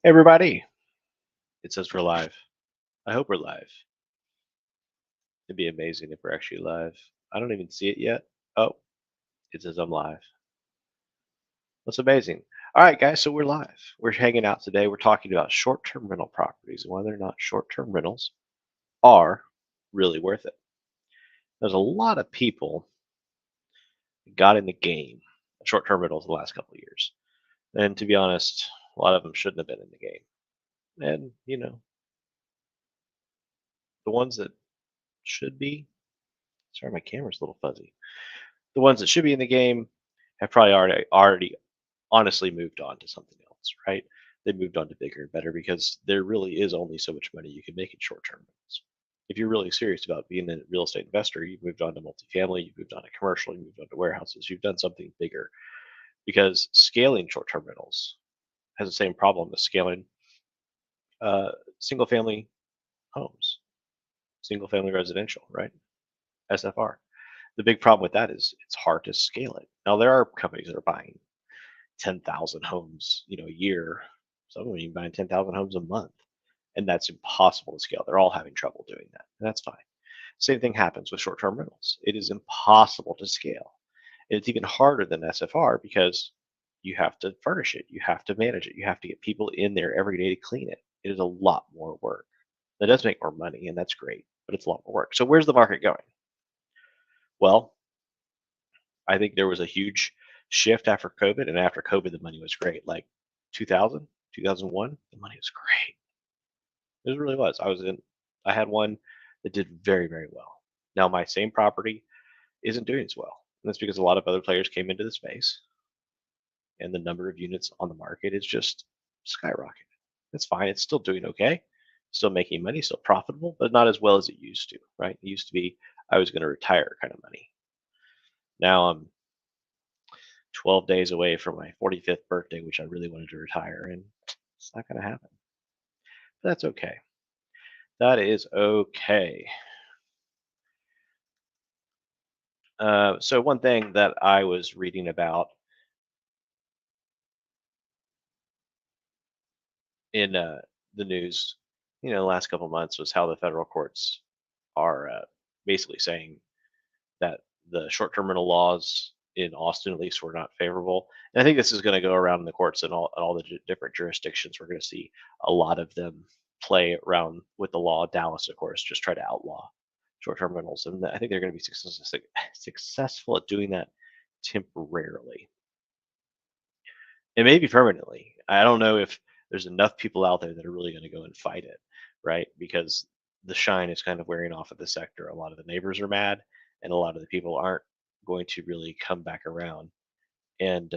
Hey everybody, it says we're live. I hope we're live. It'd be amazing if we're actually live. I don't even see it yet. Oh, it says I'm live. That's amazing. All right, guys, so we're live. We're hanging out today. We're talking about short term rental properties and whether or not short term rentals are really worth it. There's a lot of people that got in the game of short term rentals the last couple of years. And to be honest, a lot of them shouldn't have been in the game. And, the ones that should be, sorry, my camera's a little fuzzy. The ones that should be in the game have probably already honestly moved on to something else, right? They moved on to bigger and better because there really is only so much money you can make in short-term rentals. If you're really serious about being a real estate investor, you've moved on to multifamily, you've moved on to commercial, you've moved on to warehouses, you've done something bigger because scaling short-term rentals has the same problem as scaling uh, single-family homes, single-family residential, right? SFR. The big problem with that is it's hard to scale it. Now there are companies that are buying 10,000 homes, a year. Some of them even buying 10,000 homes a month, and that's impossible to scale. They're all having trouble doing that, and that's fine. Same thing happens with short-term rentals. It is impossible to scale. And it's even harder than SFR because you have to furnish it, you have to manage it, you have to get people in there every day to clean it. It is a lot more work. That does make more money, and that's great, but it's a lot more work. So where's the market going? Well, I think there was a huge shift after COVID, and after COVID, the money was great. Like 2000, 2001, the money was great. It really was. I had one that did very, very well. Now my same property isn't doing as well. And that's because a lot of other players came into the space, and the number of units on the market is just skyrocketed. That's fine. It's still doing okay, still making money, still profitable, but not as well as it used to. Right? It used to be I was going to retire kind of money. Now I'm 12 days away from my 45th birthday, which I really wanted to retire, and it's not going to happen. But that's okay. That is okay. So one thing that I was reading about in the news, the last couple of months was how the federal courts are basically saying that the short-term rental laws in Austin, at least, were not favorable. And I think this is going to go around in the courts in all the different jurisdictions. We're going to see a lot of them play around with the law. Dallas, of course, just try to outlaw short-term rentals, and I think they're going to be successful at doing that temporarily and maybe permanently. I don't know if there's enough people out there that are really going to go and fight it, right? Because the shine is kind of wearing off of the sector. A lot of the neighbors are mad, and a lot of the people aren't going to really come back around and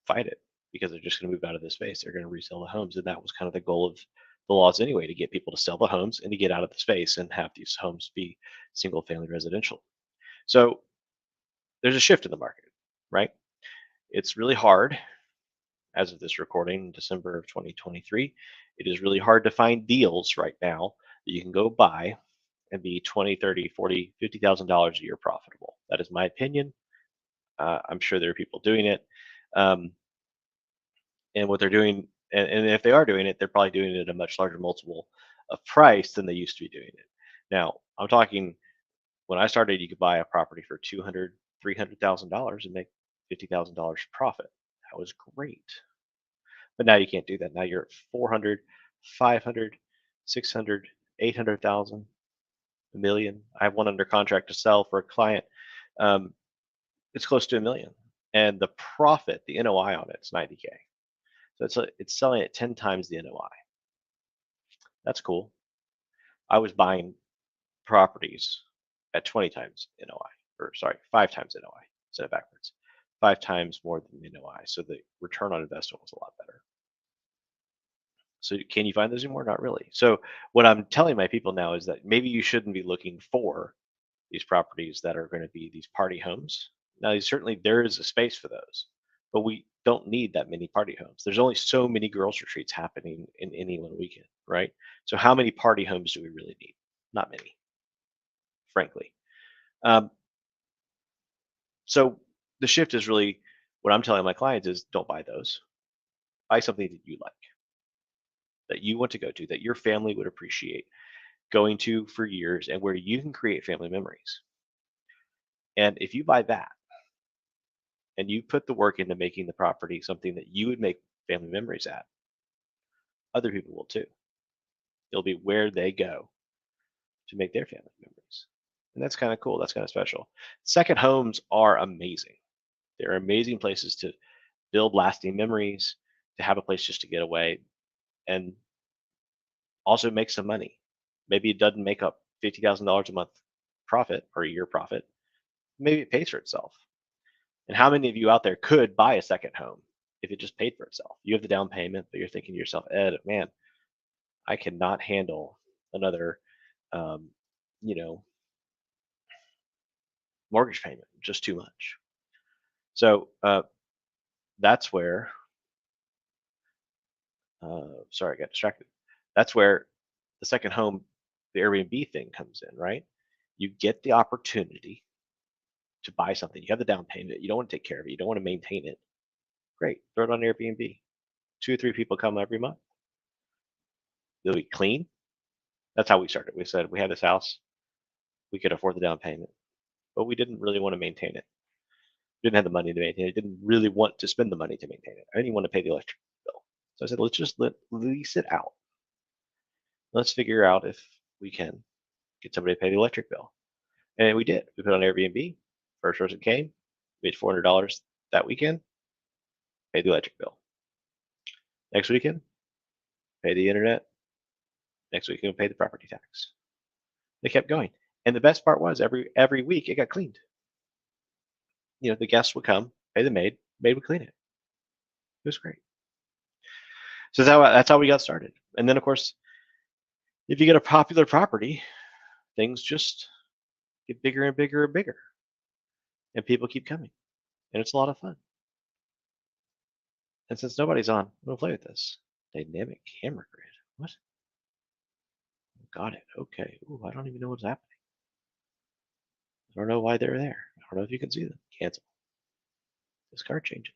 fight it because they're just going to move out of this space. They're going to resell the homes, and that was kind of the goal of the laws anyway, to get people to sell the homes and to get out of the space and have these homes be single-family residential. So there's a shift in the market, right? It's really hard as of this recording in December of 2023. It is really hard to find deals right now that you can go buy and be 20, 30, 40, $50,000 a year profitable. That is my opinion. I'm sure there are people doing it. Um, and what they're doing, and if they are doing it, they're probably doing it at a much larger multiple of price than they used to be doing it. Now, I'm talking when I started, you could buy a property for 200, $300,000 and make $50,000 profit. That was great. But now you can't do that. Now you're at 400, 500, 600, 800,000, a million. I have one under contract to sell for a client. Um, it's close to a million, and the profit, the NOI on it's 90K. So it's selling at 10 times the NOI. That's cool. I was buying properties at 20 times NOI, or sorry, 5 times NOI. Said it backwards. 5 times more than the NOI. So the return on investment was a lot better. So can you find those anymore? Not really. So what I'm telling my people now is that maybe you shouldn't be looking for these properties that are going to be these party homes. Now, certainly there is a space for those, but we don't need that many party homes. There's only so many girls retreats happening in any one weekend, right? So how many party homes do we really need? Not many, frankly. Um, so the shift is really what I'm telling my clients is don't buy those. Buy something that you like. that you want to go to, that your family would appreciate going to for years, and where you can create family memories. And if you buy that and you put the work into making the property something that you would make family memories at, other people will too. It'll be where they go to make their family memories. And that's kind of cool. That's kind of special. Second homes are amazing. They're amazing places to build lasting memories, to have a place just to get away, and also make some money. Maybe it doesn't make up $50,000 a month profit or a year profit. Maybe it pays for itself. And how many of you out there could buy a second home if it just paid for itself? You have the down payment, but you're thinking to yourself, Ed, man, I cannot handle another, um, you know, mortgage payment, just too much. So that's where, sorry, I got distracted. That's where the second home, the Airbnb thing comes in, right? You get the opportunity to buy something. You have the down payment. You don't want to take care of it. You don't want to maintain it. Great. Throw it on Airbnb. 2 or 3 people come every month. It'll be clean. That's how we started. We said we had this house. We could afford the down payment, but we didn't really want to maintain it. We didn't have the money to maintain it. Didn't really want to spend the money to maintain it. I didn't even want to pay the electric bill. So I said, let's just lease it out. Let's figure out if we can get somebody to pay the electric bill. And we did. We put it on Airbnb. First person came, made $400 that weekend, paid the electric bill. Next weekend, pay the internet. Next weekend, pay the property tax. They kept going. And the best part was every week it got cleaned. You know, the guests would come, pay the maid would clean it. It was great. So that's how we got started. And then of course, if you get a popular property, things just get bigger and bigger and bigger. And people keep coming. And it's a lot of fun. And since nobody's on, I'm gonna play with this. Dynamic camera grid. What? Got it. Okay. Ooh, I don't even know what's happening. I don't know why they're there. I don't know if you can see them. Cancel. This card changes.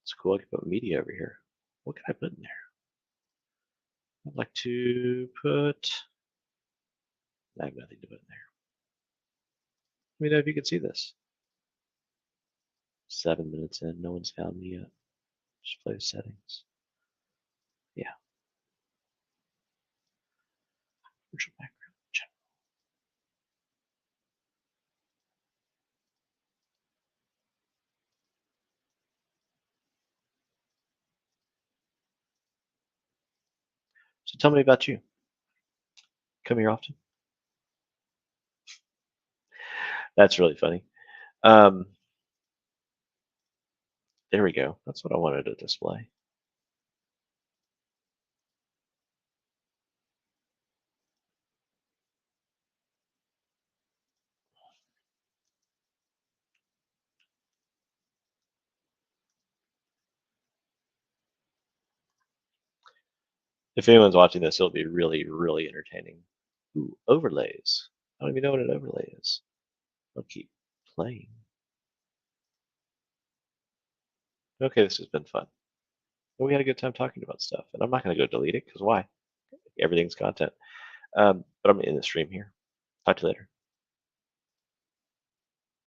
It's cool. I can put media over here. What can I put in there? I'd like to put. I have nothing to put in there. Let me know if you can see this. 7 minutes in, no one's found me yet. Display settings. Yeah. Virtual background. Check. So tell me about you. Come here often? That's really funny. There we go. That's what I wanted to display. If anyone's watching this, it'll be really, really entertaining. Ooh, overlays. I don't even know what an overlay is. I'll keep playing. Okay, this has been fun. We had a good time talking about stuff, and I'm not going to go delete it because why? Everything's content. But I'm in the stream here. Talk to you later.